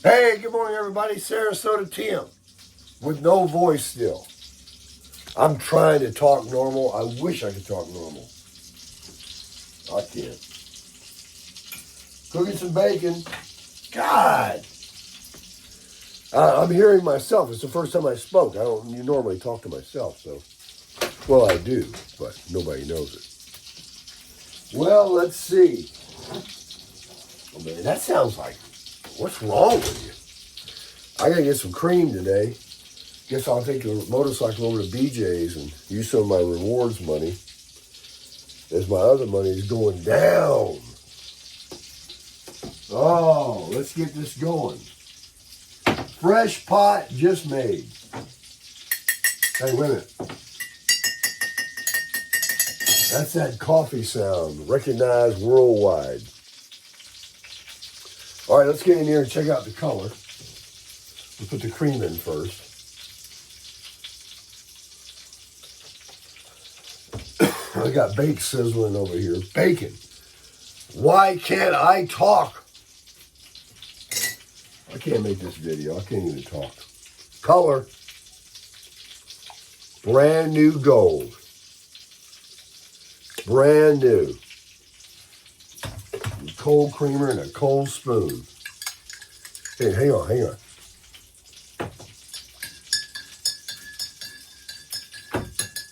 Hey, good morning, everybody. Sarasota Tim with no voice still. I'm trying to talk normal. I wish I could talk normal. I can't. Cooking some bacon. God. I'm hearing myself. It's the first time I spoke. I don't normally talk to myself, so. Well, I do, but nobody knows it. Well, let's see. Oh, man, that sounds like, what's wrong with you? I gotta get some cream today. Guess I'll take the motorcycle over to BJ's and use some of my rewards money as my other money is going down. Oh, let's get this going. Fresh pot just made. Hey, wait a minute. That's that coffee sound, recognized worldwide. All right, let's get in here and check out the color. We'll put the cream in first. I got bacon sizzling over here. Bacon. Why can't I talk? I can't make this video. I can't even talk. Color. Brand new gold. Brand new. A cold creamer and a cold spoon. Hey, hang on.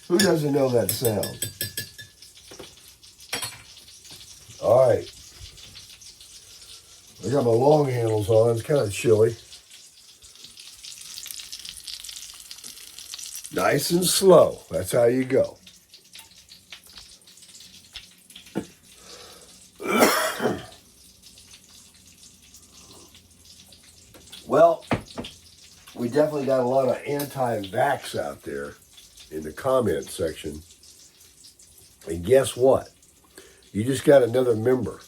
Who doesn't know that sound? All right. I got my long handles on. It's kind of chilly. Nice and slow. That's how you go. Well, we definitely got a lot of anti-vax out there in the comment section. And guess what? You just got another member.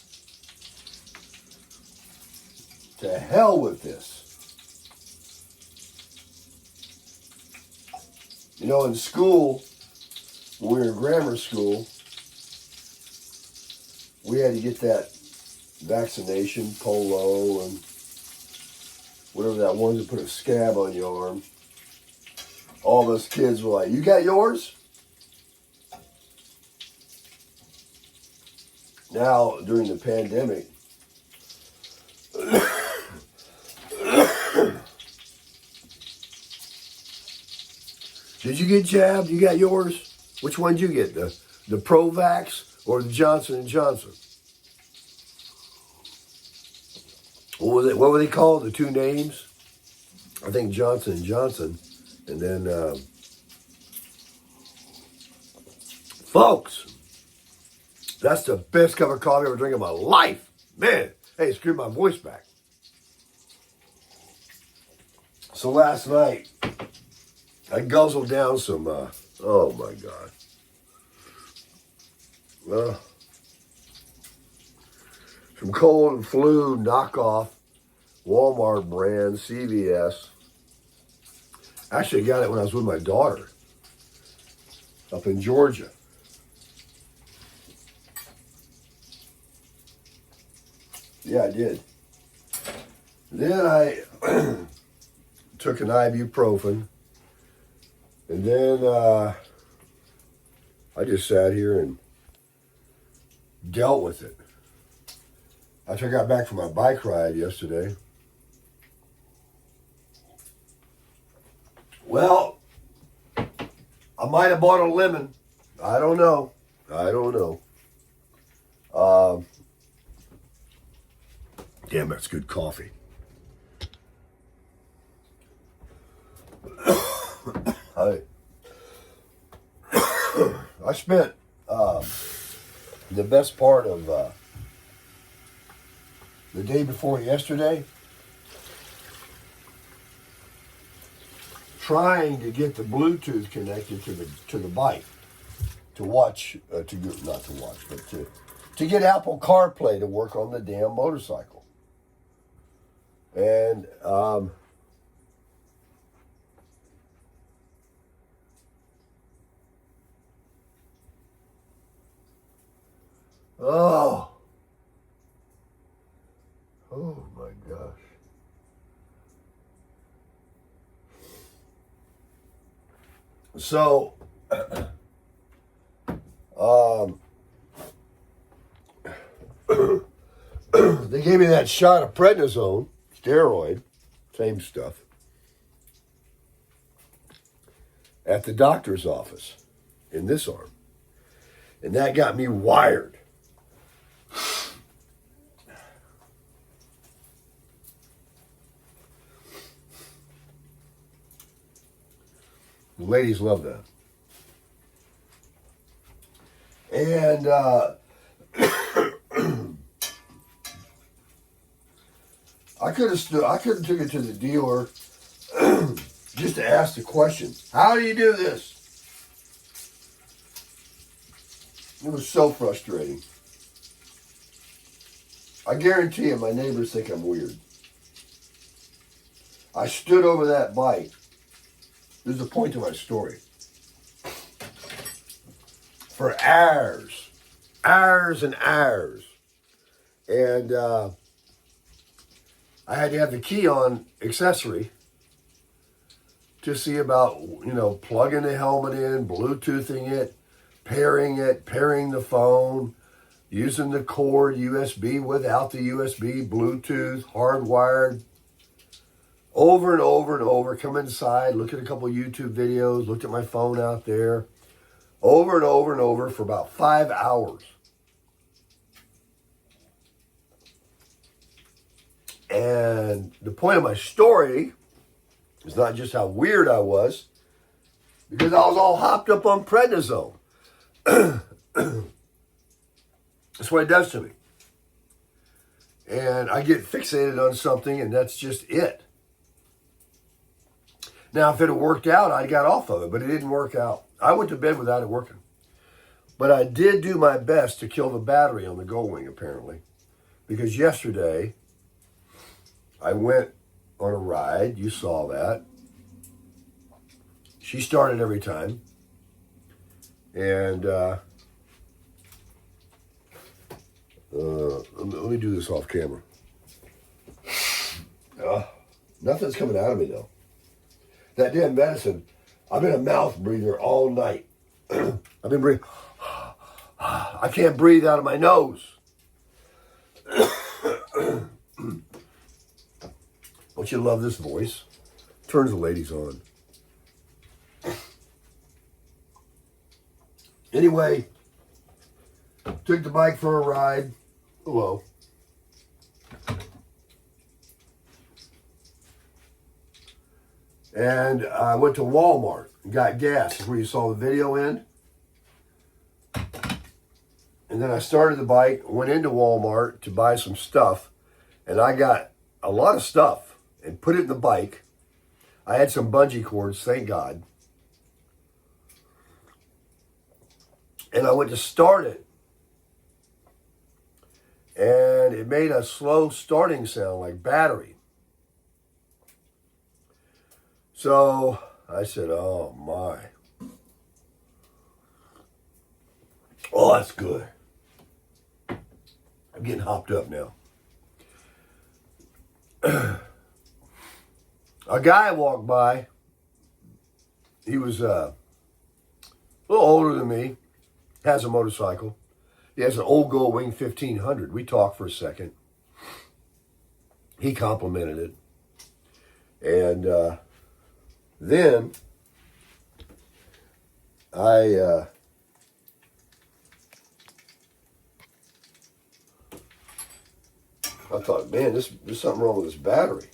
To hell with this. You know, in school, when we were in grammar school, we had to get that vaccination, polio, and whatever that one that put a scab on your arm. All of us kids were like, you got yours? Now, during the pandemic, did you get jabbed? You got yours? Which one did you get? The Pro-Vax or the Johnson & Johnson? What were they called? The two names? I think Johnson & Johnson. And then, folks, that's the best cup of coffee I've ever drank in my life. Man, hey, it screwed my voice back. So last night, I guzzled down some, oh my God. Some cold and flu knockoff Walmart brand, CVS. Actually, I got it when I was with my daughter up in Georgia. Yeah, I did. Then I took an ibuprofen, and then I just sat here and dealt with it. After I got back from my bike ride yesterday, well, I might have bought a lemon. I don't know. Damn, that's good coffee. I spent the best part of the day before yesterday trying to get the Bluetooth connected to the bike to watch not to watch, but to get Apple CarPlay to work on the damn motorcycle. And oh my gosh. So, they gave me that shot of prednisone, steroid, same stuff, at the doctor's office in this arm. And that got me wired. The ladies love that. And I could have took it to the dealer just to ask the question, how do you do this? It was so frustrating. I guarantee you my neighbors think I'm weird. I stood over that bike. There's a point to my story. For hours. Hours and hours. And I had to have the key on accessory to see about, plugging the helmet in, Bluetoothing it, pairing the phone, using the cord USB without the USB, Bluetooth, hardwired. Over and over and over, come inside, look at a couple YouTube videos, looked at my phone out there. Over and over and over for about 5 hours. And the point of my story is not just how weird I was, because I was all hopped up on prednisone. That's what it does to me. And I get fixated on something, and that's just it. Now, if it had worked out, I got off of it, but it didn't work out. I went to bed without it working. But I did do my best to kill the battery on the Goldwing, apparently. Because yesterday, I went on a ride. You saw that. She started every time. And let me do this off camera. Nothing's coming out of me, though. That damn medicine, I've been a mouth breather all night. I've been breathing. I can't breathe out of my nose. Don't you love this voice? Turns the ladies on. Anyway, took the bike for a ride. Hello. And I went to Walmart and got gas. That's where you saw the video end. And then I started the bike, went into Walmart to buy some stuff. And I got a lot of stuff and put it in the bike. I had some bungee cords, thank God. And I went to start it. And it made a slow starting sound like battery. So I said, oh my. Oh, that's good. I'm getting hopped up now. A guy walked by. He was a little older than me. Has a motorcycle. He has an old Goldwing 1500. We talked for a second. He complimented it. And then I thought, man, there's something wrong with this battery.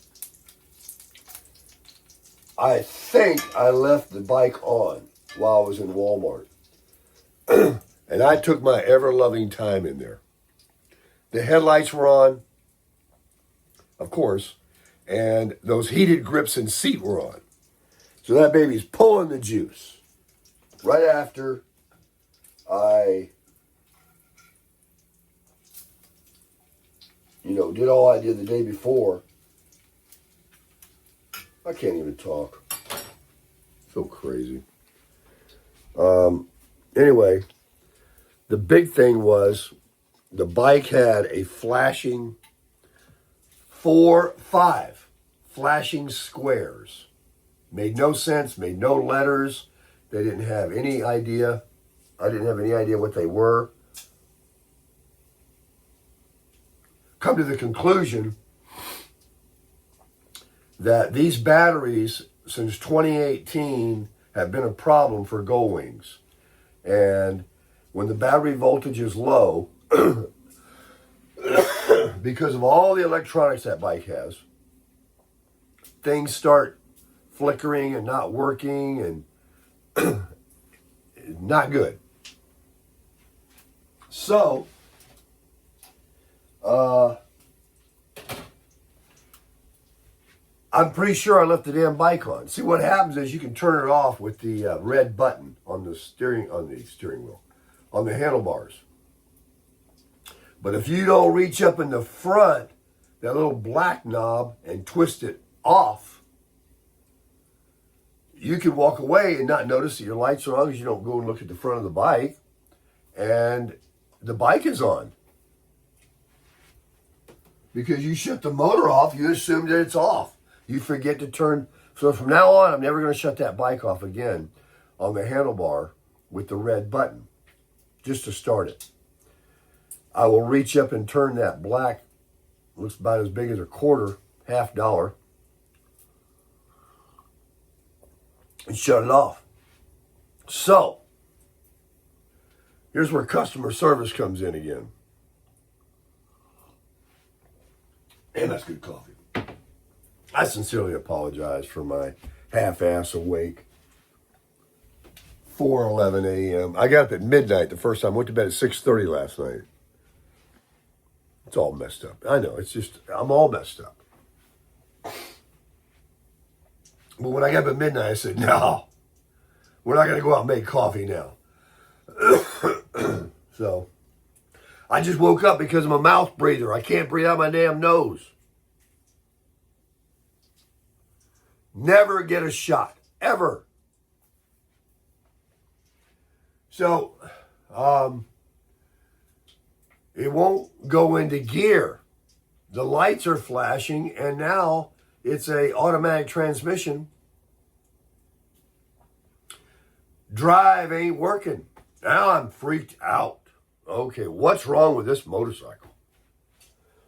I think I left the bike on while I was in Walmart. And I took my ever-loving time in there. The headlights were on, of course, and those heated grips and seat were on. So that baby's pulling the juice. Right after I, did all I did the day before. I can't even talk. So crazy. Anyway, the big thing was the bike had a flashing 5 flashing squares. Made no sense, made no letters. They didn't have any idea. I didn't have any idea what they were. Come to the conclusion that these batteries, since 2018, have been a problem for Gold Wings. And when the battery voltage is low, because of all the electronics that bike has, things start flickering and not working and not good. So, I'm pretty sure I left the damn bike on. See, what happens is you can turn it off with the red button on the steering wheel, on the handlebars. But if you don't reach up in the front, that little black knob, and twist it off, you can walk away and not notice that your lights are on because you don't go and look at the front of the bike, and the bike is on. Because you shut the motor off, you assume that it's off. You forget to turn. So from now on, I'm never going to shut that bike off again on the handlebar with the red button, just to start it. I will reach up and turn that black, looks about as big as a quarter, $half, and shut it off. So, here's where customer service comes in again. And that's good coffee. I sincerely apologize for my half-ass awake. 4:11 a.m. I got up at midnight the first time. Went to bed at 6:30 last night. It's all messed up. I know. It's just, I'm all messed up. But when I got up at midnight, I said, no, we're not going to go out and make coffee now. So, I just woke up because I'm a mouth breather. I can't breathe out my damn nose. Never get a shot. Ever. So, it won't go into gear. The lights are flashing, and now it's a automatic transmission. Drive ain't working. Now I'm freaked out. Okay, what's wrong with this motorcycle?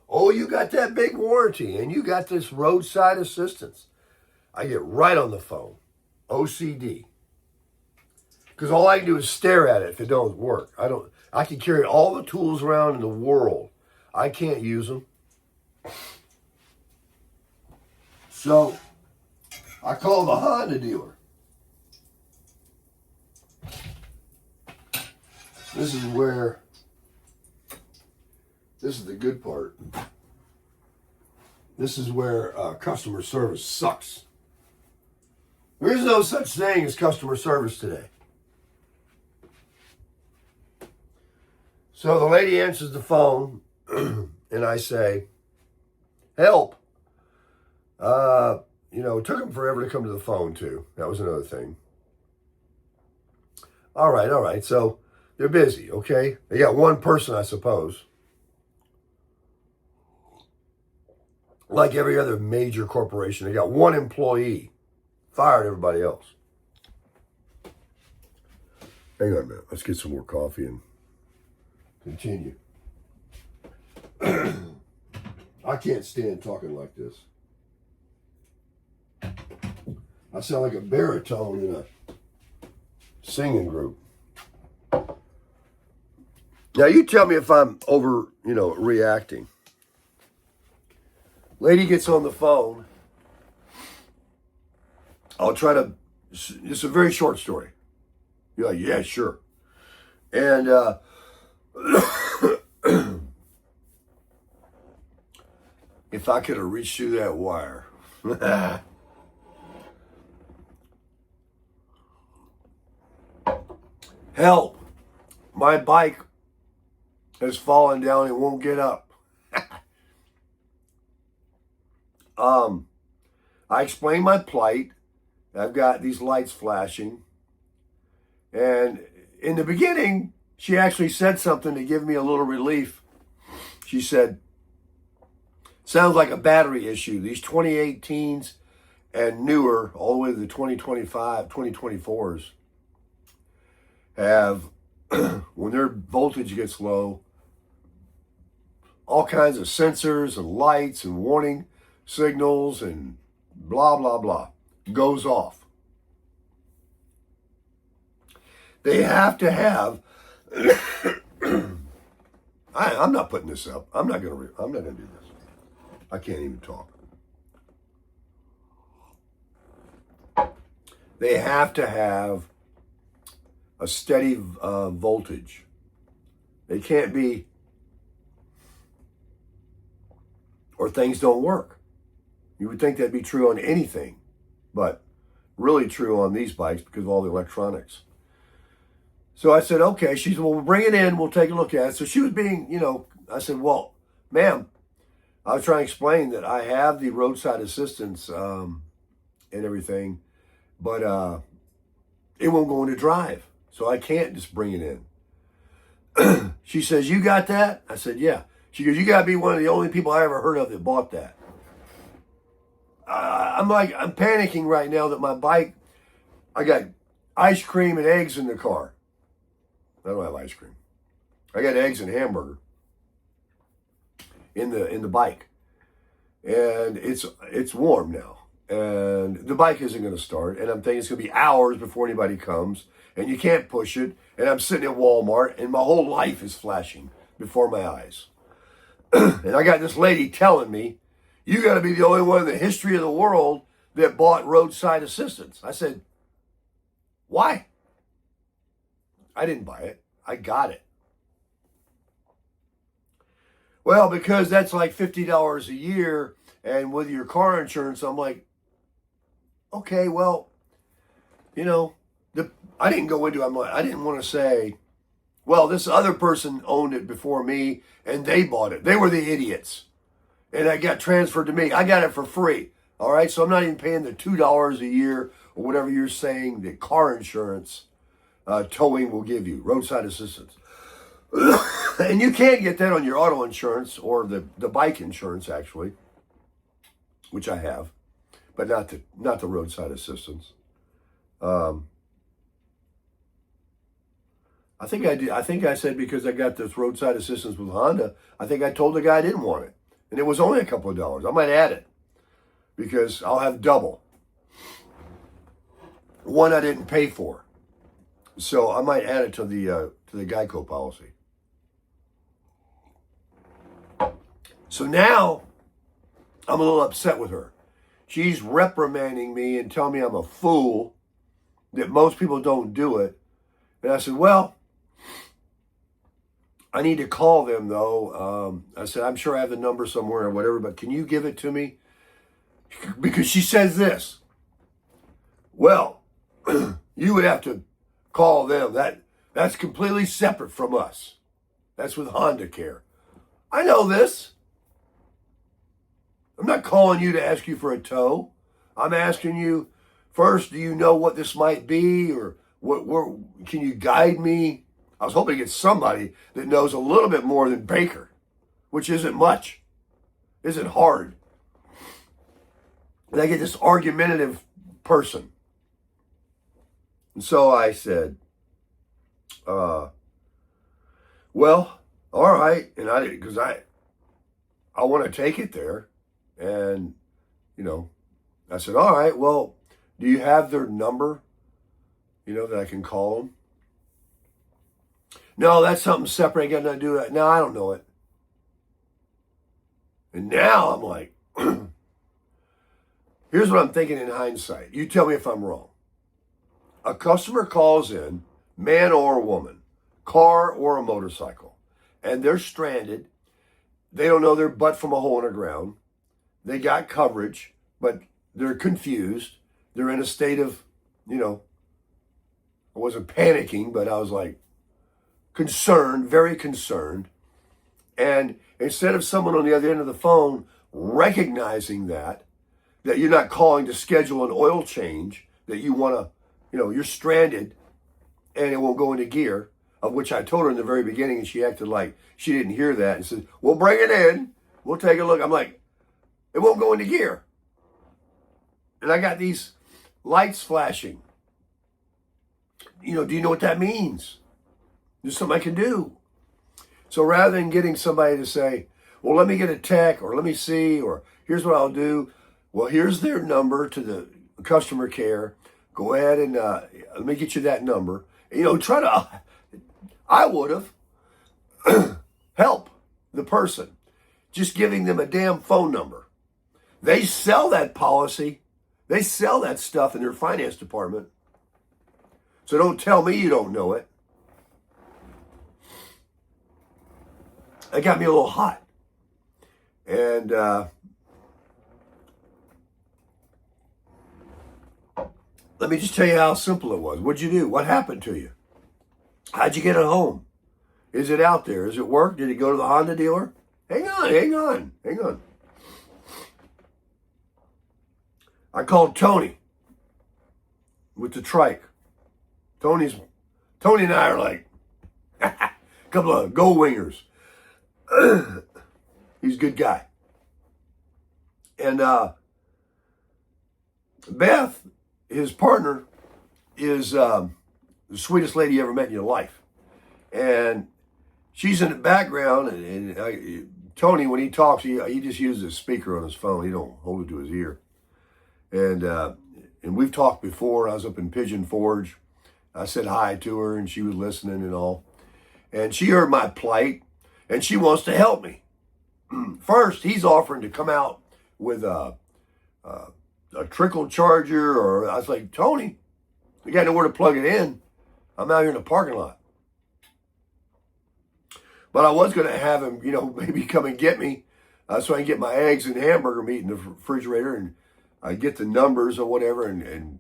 Oh, you got that big warranty, and you got this roadside assistance. I get right on the phone. OCD. Because all I can do is stare at it if it don't work. I can carry all the tools around in the world. I can't use them. So, I call the Honda dealer. This is the good part. This is where customer service sucks. There is no such thing as customer service today. So the lady answers the phone, and I say, help. It took them forever to come to the phone, too. That was another thing. All right. So they're busy, okay? They got one person, I suppose. Like every other major corporation, they got one employee. Fired everybody else. Hang on a minute. Let's get some more coffee and continue. I can't stand talking like this. I sound like a baritone in a singing group. Now you tell me if I'm reacting. Lady gets on the phone. I'll try to, it's a very short story. You're like, yeah, sure. And if I could have reached through that wire. Help. My bike has fallen down and won't get up. I explained my plight. I've got these lights flashing. And in the beginning, she actually said something to give me a little relief. She said, sounds like a battery issue. These 2018s and newer, all the way to the 2025, 2024s, have, when their voltage gets low, all kinds of sensors and lights and warning signals and blah, blah, blah goes off. They have to have, I'm not putting this up. I'm not going to do this. I can't even talk. They have to have a steady voltage. They can't be, or things don't work. You would think that'd be true on anything, but really true on these bikes because of all the electronics. So I said, okay. She said, well, we'll bring it in. We'll take a look at it. So she was being, I said, well, ma'am, I was trying to explain that I have the roadside assistance and everything, but it won't go into drive. So I can't just bring it in. She says, you got that? I said, yeah. She goes, you got to be one of the only people I ever heard of that bought that. I'm panicking right now that my bike, I got ice cream and eggs in the car. I don't have ice cream. I got eggs and hamburger in the bike. And it's warm now. And the bike isn't going to start. And I'm thinking it's going to be hours before anybody comes. And you can't push it. And I'm sitting at Walmart and my whole life is flashing before my eyes. And I got this lady telling me, you got to be the only one in the history of the world that bought roadside assistance. I said, why? I didn't buy it. I got it. Well, because that's like $50 a year. And with your car insurance, I'm like, okay, well, I didn't go into it. I didn't want to say, well, this other person owned it before me and they bought it. They were the idiots. And it got transferred to me. I got it for free. All right. So I'm not even paying the $2 a year or whatever you're saying the car insurance towing will give you, roadside assistance. And you can't get that on your auto insurance or the bike insurance, actually, which I have, but not the roadside assistance. I think I did. I think I said because I got this roadside assistance with Honda, I think I told the guy I didn't want it. And it was only a couple of dollars. I might add it because I'll have double. One I didn't pay for. So I might add it to the Geico policy. So now I'm a little upset with her. She's reprimanding me and telling me I'm a fool, that most people don't do it. And I said, well, I need to call them, though. I said, I'm sure I have the number somewhere or whatever, but can you give it to me? Because she says this. Well, you would have to call them. That's completely separate from us. That's with Honda Care. I know this. I'm not calling you to ask you for a tow. I'm asking you, first, do you know what this might be? Or can you guide me? I was hoping to get somebody that knows a little bit more than Baker, which isn't much, isn't hard. And I get this argumentative person. And so I said, well, all right. And because I want to take it there. And, I said, all right, well, do you have their number, that I can call them? No, that's something separate. I got nothing to do with that. No, I don't know it. And now I'm like, here's what I'm thinking in hindsight. You tell me if I'm wrong. A customer calls in, man or woman, car or a motorcycle, and they're stranded. They don't know their butt from a hole in the ground. They got coverage, but they're confused. They're in a state of, I wasn't panicking, but I was like concerned, very concerned. And instead of someone on the other end of the phone recognizing that you're not calling to schedule an oil change, that you want to, you're stranded and it won't go into gear, of which I told her in the very beginning, and she acted like she didn't hear that and said, we'll bring it in. We'll take a look. I'm like, it won't go into gear. And I got these lights flashing. do you know what that means? There's something I can do. So rather than getting somebody to say, well, let me get a tech, or let me see, or here's what I'll do. Well, here's their number to the customer care. Go ahead and let me get you that number. I would have help the person, just giving them a damn phone number. They sell that policy. They sell that stuff in their finance department. So don't tell me you don't know it. That got me a little hot. And let me just tell you how simple it was. What'd you do? What happened to you? How'd you get it home? Is it out there? Does it work? Did it go to the Honda dealer? Hang on. I called Tony with the trike. Tony and I are like a couple of gold wingers. He's a good guy. And Beth, his partner, is the sweetest lady you ever met in your life. And she's in the background, and Tony, when he talks, he just uses a speaker on his phone. He don't hold it to his ear. And we've talked before. I was up in Pigeon Forge. I said hi to her, and she was listening and all. And she heard my plight, and she wants to help me. First, he's offering to come out with a trickle charger, or I was like, Tony, you got nowhere to plug it in. I'm out here in the parking lot. But I was going to have him, maybe come and get me so I can get my eggs and hamburger meat in the refrigerator, and I get the numbers or whatever, and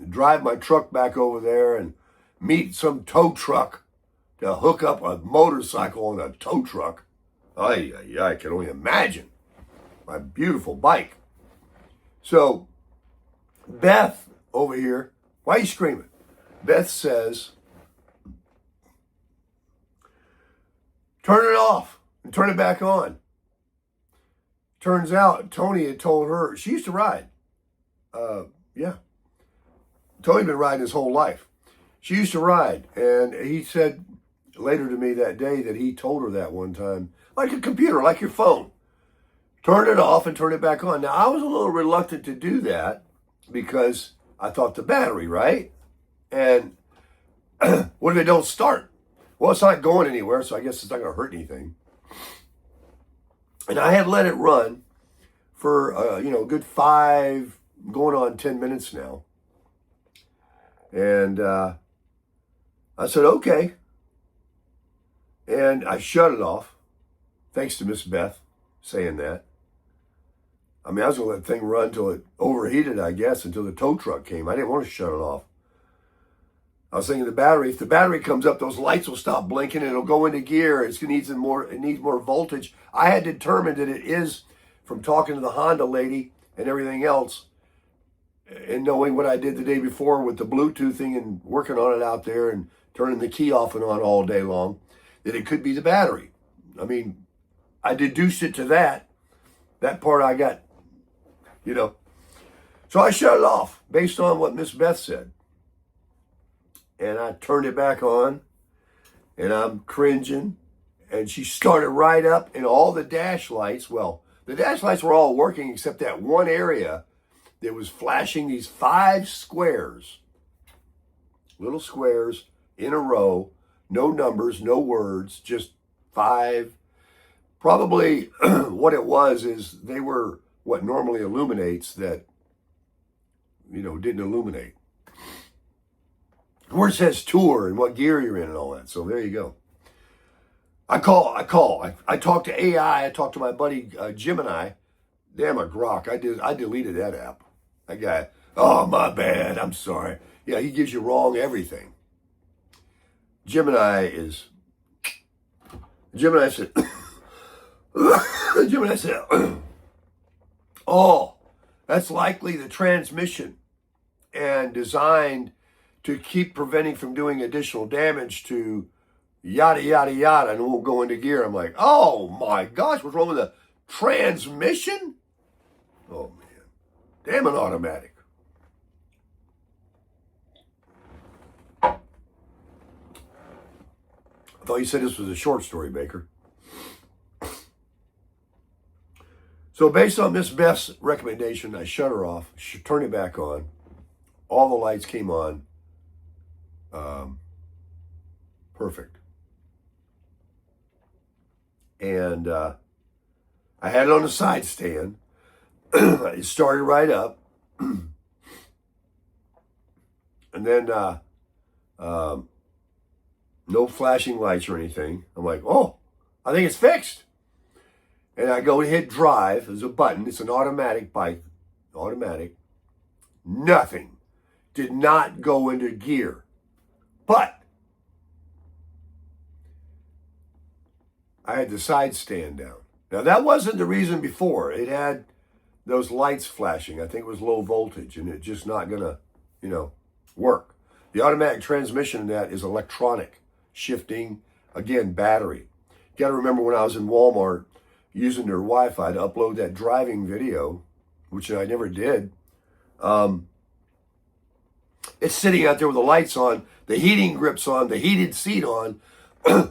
drive my truck back over there and meet some tow truck to hook up a motorcycle on a tow truck. I can only imagine. My beautiful bike. So Beth over here, why are you screaming? Beth says, turn it off and turn it back on. Turns out Tony had told her, she used to ride. Yeah. Tony's been riding his whole life. She used to ride, and he said later to me that day that he told her that one time, like a computer, like your phone. Turn it off and turn it back on. Now, I was a little reluctant to do that because I thought the battery, right? And what if it don't start? Well, it's not going anywhere, so I guess it's not going to hurt anything. And I had let it run for, a good 5, going on 10 minutes now. And I said, okay. And I shut it off, thanks to Miss Beth saying that. I mean, I was going to let the thing run until it overheated, I guess, until the tow truck came. I didn't want to shut it off. I was thinking the battery, if the battery comes up, those lights will stop blinking and it'll go into gear. It needs more voltage. I had determined that it is, from talking to the Honda lady and everything else, and knowing what I did the day before with the Bluetoothing and working on it out there and turning the key off and on all day long, that it could be the battery. I mean, I deduced it to that. That part I got, So I shut it off based on what Miss Beth said. And I turned it back on, and I'm cringing. And she started right up, and all the dash lights, the dash lights were all working except that one area that was flashing these 5 squares, little squares in a row, no numbers, no words, just 5. Probably what it was is they were what normally illuminates that, didn't illuminate. Where it says tour and what gear you're in and all that. So there you go. I talked to AI. I talked to my buddy Gemini. Damn a grok. I deleted that app. That guy, oh, my bad. I'm sorry. Yeah, he gives you wrong everything. Gemini said, oh, that's likely the transmission and designed to keep preventing from doing additional damage to yada, yada, yada, and it won't go into gear. I'm like, oh my gosh, what's wrong with the transmission? Oh man, damn an automatic. thought you said this was a short story, Baker. So based on Miss Beth's recommendation, I shut her off, turned it back on. All the lights came on. Perfect. And I had it on the side stand. It started right up. And then no flashing lights or anything. I'm like, oh, I think it's fixed. And I go to hit drive. There's a button. It's an automatic bike. Automatic. Nothing. Did not go into gear. But I had the side stand down. Now, that wasn't the reason before. It had those lights flashing. I think it was low voltage, and it's just not going to, work. The automatic transmission in that is electronic. Shifting, again, battery. You got to remember when I was in Walmart using their Wi-Fi to upload that driving video, which I never did. It's sitting out there with the lights on, the heating grips on, the heated seat on,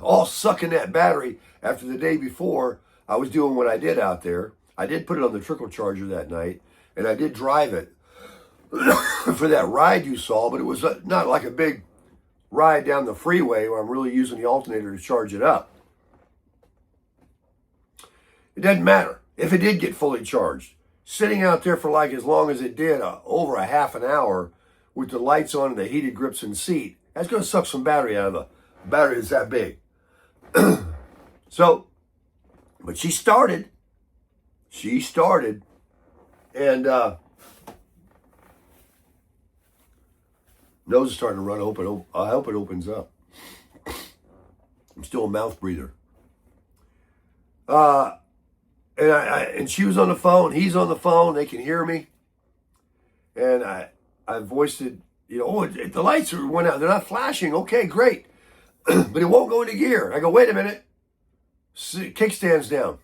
all sucking that battery. After the day before, I was doing what I did out there. I did put it on the trickle charger that night, and I did drive it for that ride you saw, but it was not like a big ride down the freeway where I'm really using the alternator to charge it up. It doesn't matter if it did get fully charged. Sitting out there for like as long as it did, over a half an hour with the lights on and the heated grips and seat, that's going to suck some battery out of the battery that's that big. So, but she started, and nose is starting to run open. I hope it opens up. I'm still a mouth breather. And she was on the phone. He's on the phone. They can hear me. And I voiced it. The lights went out. They're not flashing. Okay, great. But it won't go into gear. I go, wait a minute. Kickstand's down.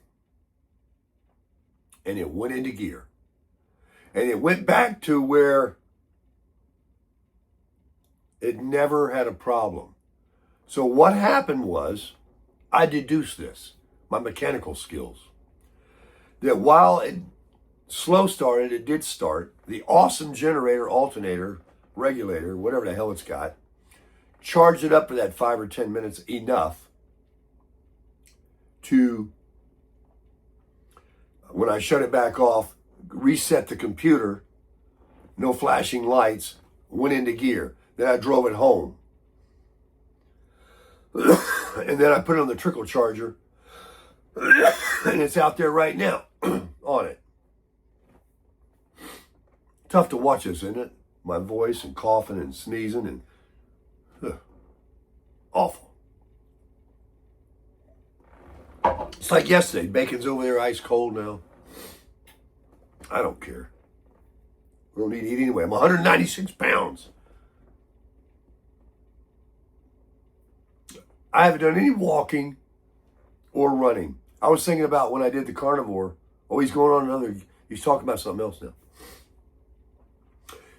And it went into gear. And it went back to where it never had a problem. So what happened was, I deduced this, my mechanical skills, that while it slow started, it did start. The awesome generator, alternator, regulator, whatever the hell it's got, charged it up for that 5 or 10 minutes enough to, when I shut it back off, reset the computer, no flashing lights, went into gear. Then I drove it home. And then I put it on the trickle charger, and it's out there right now on it. Tough to watch this, isn't it? My voice and coughing and sneezing and awful. It's like yesterday. Bacon's over there ice cold now. I don't care. We don't need to eat anyway. I'm 196 pounds. I haven't done any walking or running. I was thinking about when I did the carnivore. Oh, he's going on another. He's talking about something else now.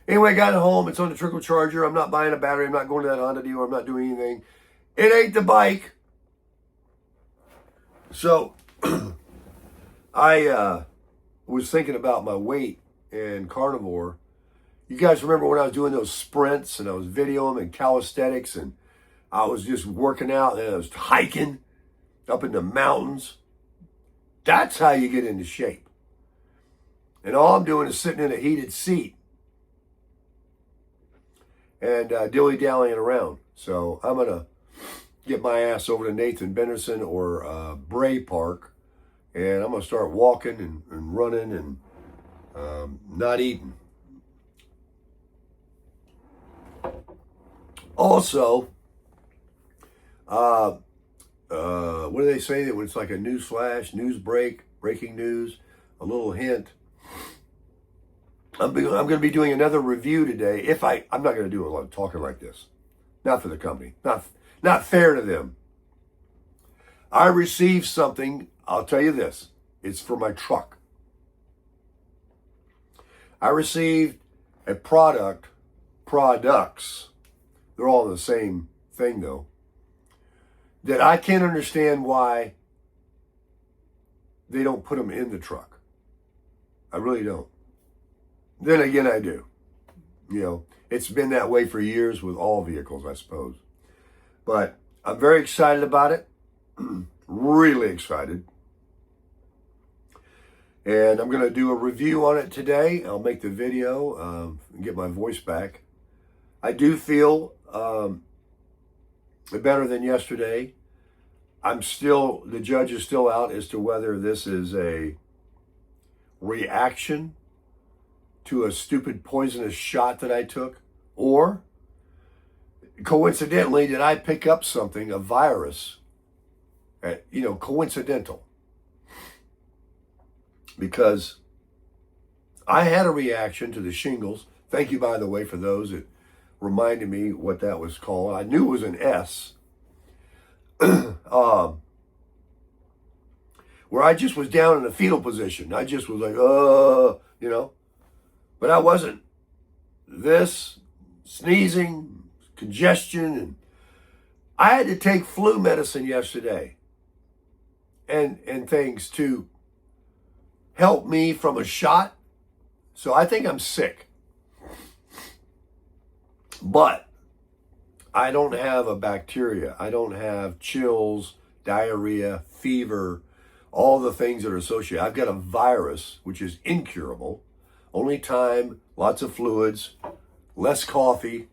Anyway, I got it home. It's on the trickle charger. I'm not buying a battery. I'm not going to that Honda dealer. I'm not doing anything. It ain't the bike. So I was thinking about my weight and carnivore. You guys remember when I was doing those sprints and I was videoing and calisthenics and I was just working out and I was hiking up in the mountains. That's how you get into shape. And all I'm doing is sitting in a heated seat and dilly-dallying around. So I'm going to get my ass over to Nathan Benderson or Bray Park, and I'm going to start walking and running and not eating. Also, what do they say that when it's like a news flash, news break, breaking news, a little hint? I'm going to be doing another review today. I'm not going to do a lot of talking like this. Not for the company. Not fair to them. I received something. I'll tell you this. It's for my truck. I received a products. They're all the same thing though. that I can't understand why they don't put them in the truck. I really don't. Then again, I do. You know, it's been that way for years with all vehicles, I suppose. But I'm very excited about it. Really excited. And I'm going to do a review on it today. I'll make the video and get my voice back. I do feel better than yesterday. The judge is still out as to whether this is a reaction to a stupid poisonous shot that I took, or coincidentally, did I pick up something, a virus, coincidental. Because I had a reaction to the shingles. Thank you, by the way, for those that reminded me what that was called. I knew it was an S. Where I just was down in a fetal position. I just was like, But I wasn't. This, sneezing, congestion, and I had to take flu medicine yesterday. And things to help me from a shot. So I think I'm sick. But I don't have a bacteria. I don't have chills, diarrhea, fever, all the things that are associated. I've got a virus, which is incurable. Only time, lots of fluids, less coffee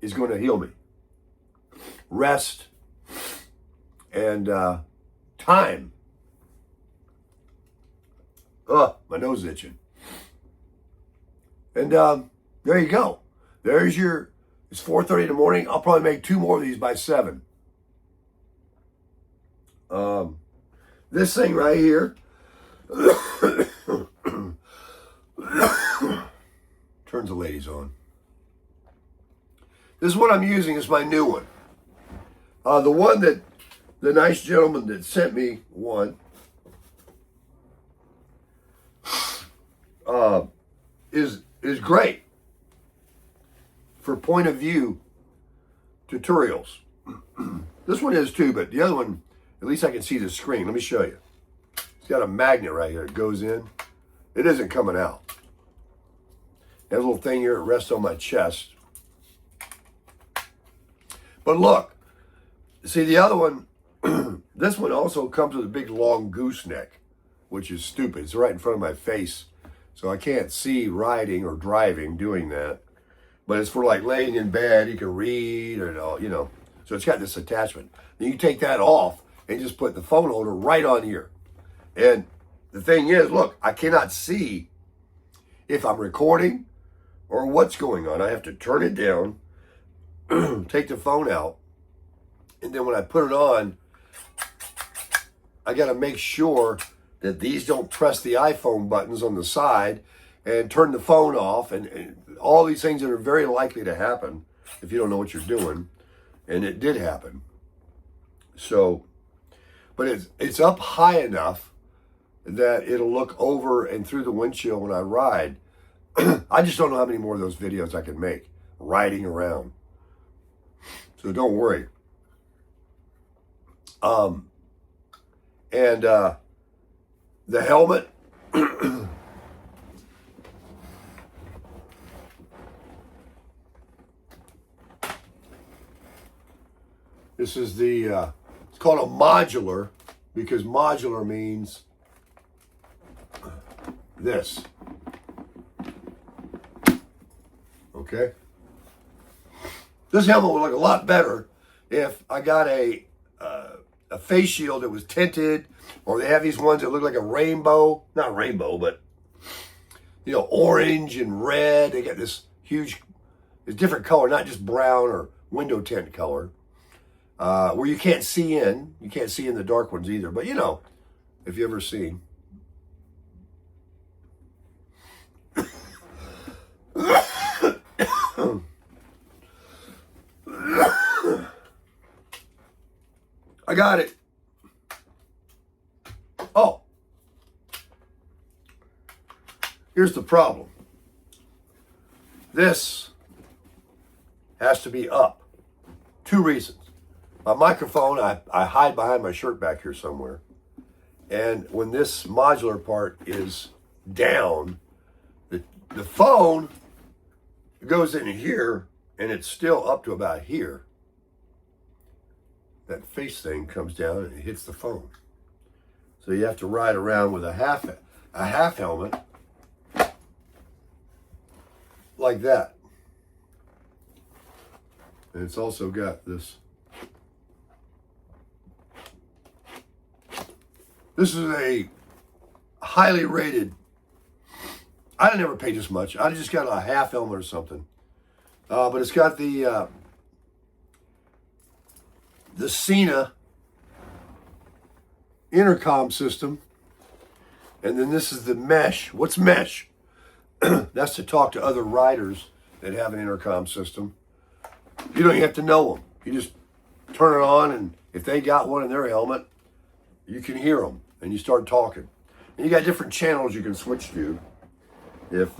is going to heal me. Rest and time. My nose is itching. And there you go. It's 4:30 in the morning. I'll probably make 2 more of these by 7. This thing right here turns the ladies on. This is what I'm using. It's my new one. The one that the nice gentleman that sent me one is great for point of view tutorials. This one is too, but the other one, at least I can see the screen. Let me show you. It's got a magnet right here. It goes in. It isn't coming out. There's a little thing here that rests on my chest. But look, see the other one, this one also comes with a big long gooseneck, which is stupid. It's right in front of my face. So I can't see riding or driving doing that. But it's for like laying in bed, you can read or, So it's got this attachment. Then you take that off and just put the phone holder right on here. And the thing is, look, I cannot see if I'm recording or what's going on. I have to turn it down, take the phone out, and then when I put it on, I got to make sure that these don't press the iPhone buttons on the side and turn the phone off and all these things that are very likely to happen if you don't know what you're doing. And it did happen. So, but it's up high enough that it'll look over and through the windshield when I ride. I just don't know how many more of those videos I can make riding around. So don't worry. And the helmet, this is it's called a modular because modular means this. Okay? This helmet would look a lot better if I got a face shield that was tinted, or they have these ones that look like a rainbow. Not rainbow, but, orange and red. They got this it's different color, not just brown or window tint color, where you can't see in. You can't see in the dark ones either, but if you ever seen. I got it. Oh. Here's the problem. This has to be up. 2 reasons. My microphone, I hide behind my shirt back here somewhere. And when this modular part is down, the phone goes in here and it's still up to about here. That face thing comes down and it hits the phone. So you have to ride around with a half helmet like that. And it's also got this. This is a highly rated. I never paid this much. I just got a half helmet or something. But it's got the Cena intercom system. And then this is the mesh. What's mesh? That's to talk to other riders that have an intercom system. You don't even have to know them. You just turn it on, and if they got one in their helmet, you can hear them, and you start talking. And you got different channels you can switch to if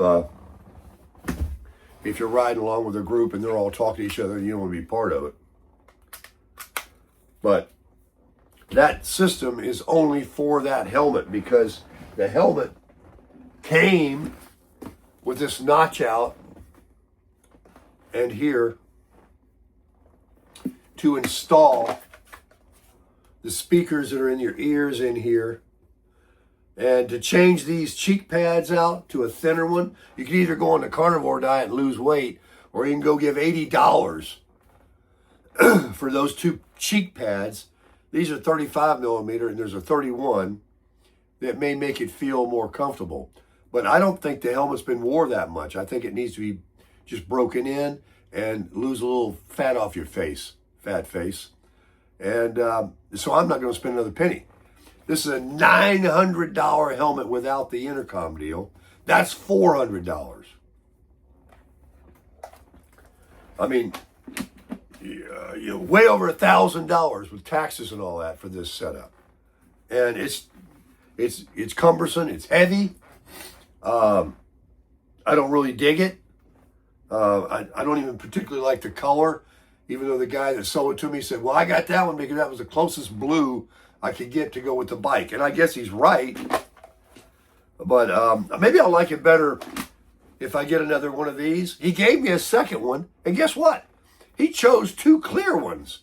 you're riding along with a group and they're all talking to each other and you don't want to be part of it. But that system is only for that helmet, because the helmet came with this notch out and here to install the speakers that are in your ears in here. And to change these cheek pads out to a thinner one, you can either go on the carnivore diet and lose weight, or you can go give $80 for those two cheek pads. These are 35 millimeter and there's a 31 that may make it feel more comfortable. But I don't think the helmet's been wore that much. I think it needs to be just broken in and lose a little fat off your face, fat face. And so I'm not going to spend another penny. This is a $900 helmet without the intercom deal. That's $400. I mean, way over $1,000 with taxes and all that for this setup. And it's cumbersome. It's heavy. I don't really dig it. I don't even particularly like the color, even though the guy that sold it to me said, well, I got that one because that was the closest blue I could get to go with the bike. And I guess he's right. But maybe I'll like it better if I get another one of these. He gave me a second one. And guess what? He chose two clear ones.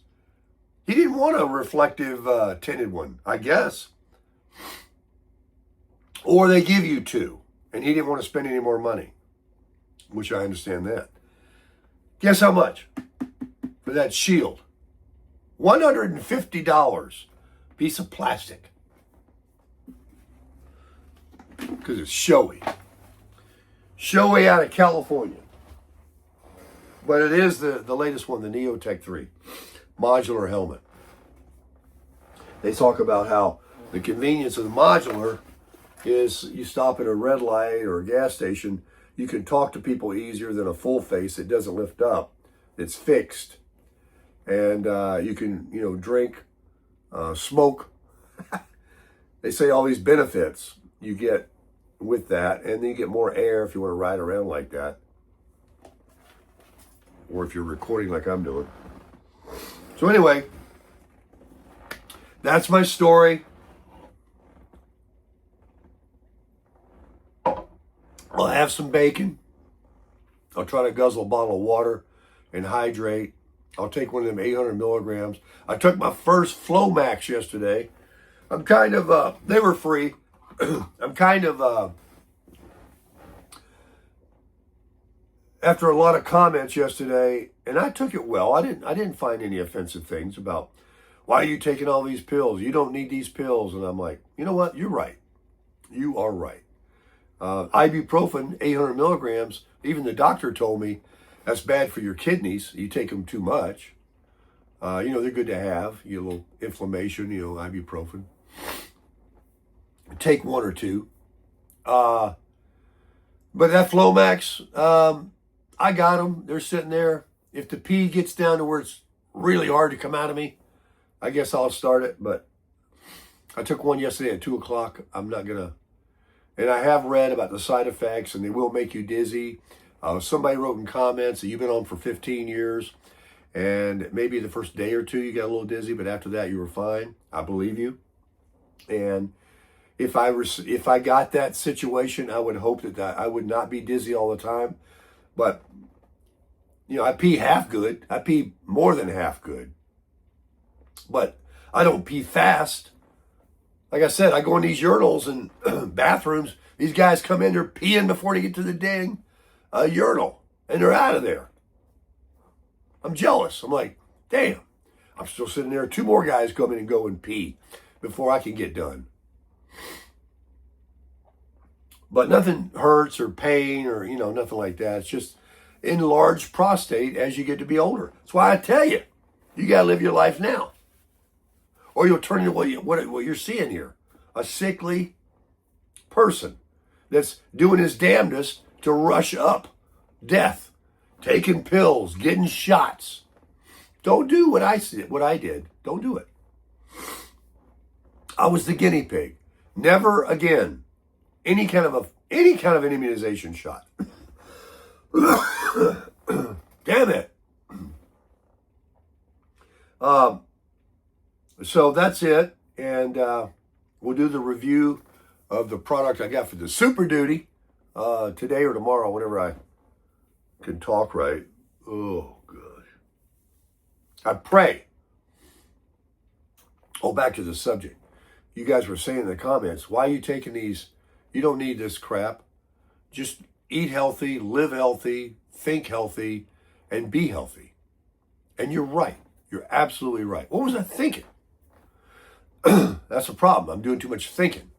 He didn't want a reflective tinted one, I guess. Or they give you two. And he didn't want to spend any more money, which I understand that. Guess how much for that shield? $150. Piece of plastic. Because it's showy. Showy out of California. But it is the latest one, the Neotech 3 modular helmet. They talk about how the convenience of the modular is you stop at a red light or a gas station, you can talk to people easier than a full face. It doesn't lift up. It's fixed. And you can, drink, smoke. They say all these benefits you get with that, and then you get more air if you want to ride around like that, or if you're recording like I'm doing. So anyway, that's my story. I'll have some bacon. I'll try to guzzle a bottle of water and hydrate. I'll take one of them 800 milligrams. I took my first Flomax yesterday. I'm kind of, they were free. I'm kind of, after a lot of comments yesterday, and I took it well. I didn't find any offensive things about, why are you taking all these pills? You don't need these pills. And I'm like, you know what? You're right. You are right. Ibuprofen, 800 milligrams, even the doctor told me that's bad for your kidneys. You take them too much. They're good to have. You get a little inflammation, ibuprofen. Take one or two. But that Flomax, I got them. They're sitting there. If the pee gets down to where it's really hard to come out of me, I guess I'll start it. But I took one yesterday at 2 o'clock. I'm not going to. And I have read about the side effects, and they will make you dizzy. Somebody wrote in comments that you've been on for 15 years, And maybe the first day or two you got a little dizzy, but after that you were fine. I believe you. And if I got that situation, I would hope that I would not be dizzy all the time. But I pee half good. I pee more than half good. But I don't pee fast. Like I said, I go in these urinals and bathrooms. These guys come in, they're peeing before they get to the dang urinal, and they're out of there. I'm jealous. I'm like, damn, I'm still sitting there. 2 more guys come in and go and pee before I can get done. But nothing hurts or pain or, nothing like that. It's just enlarged prostate as you get to be older. That's why I tell you, you got to live your life now. Or you'll turn into what you're seeing here. A sickly person that's doing his damnedest to rush up death. Taking pills, getting shots. Don't do what I did. Don't do it. I was the guinea pig. Never again. Any kind of an immunization shot. Damn it. So that's it. And we'll do the review of the product I got for the Super Duty today or tomorrow, whenever I can talk right. Oh, gosh. I pray. Oh, back to the subject. You guys were saying in the comments, why are you taking these? You don't need this crap. Just eat healthy, live healthy, think healthy, and be healthy. And you're right. You're absolutely right. What was I thinking? That's the problem. I'm doing too much thinking.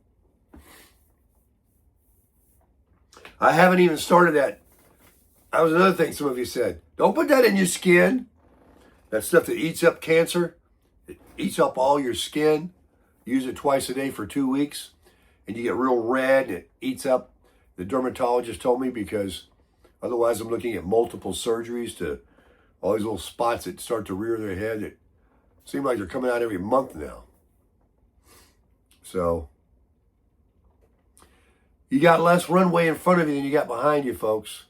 I haven't even started that. That was another thing some of you said. Don't put that in your skin. That stuff that eats up cancer. It eats up all your skin. Use it twice a day for 2 weeks. And you get real red. It eats up. The dermatologist told me, because otherwise I'm looking at multiple surgeries to all these little spots that start to rear their head. It seems like they're coming out every month now. So you got less runway in front of you than you got behind you, folks.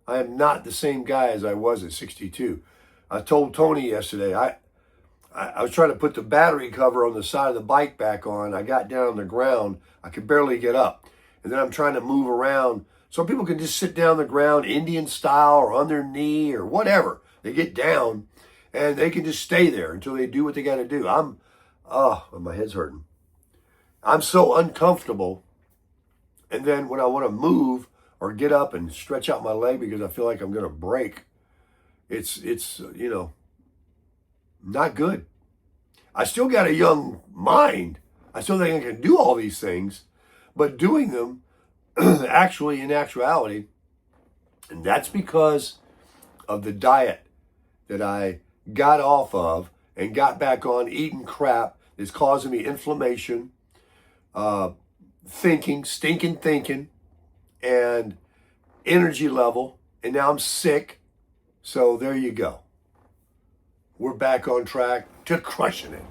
I am not the same guy as I was at 62. I told Tony yesterday, I was trying to put the battery cover on the side of the bike back on. I got down on the ground. I could barely get up. And then I'm trying to move around. So people can just sit down on the ground, Indian style, or on their knee, or whatever. They get down, and they can just stay there until they do what they got to do. My head's hurting. I'm so uncomfortable. And then when I want to move or get up and stretch out my leg because I feel like I'm going to break, it's not good. I still got a young mind. I still think I can do all these things, but doing them actually in actuality, and that's because of the diet that I got off of and got back on eating crap is causing me inflammation, stinking thinking, and energy level. And now I'm sick. So there you go. We're back on track to crushing it.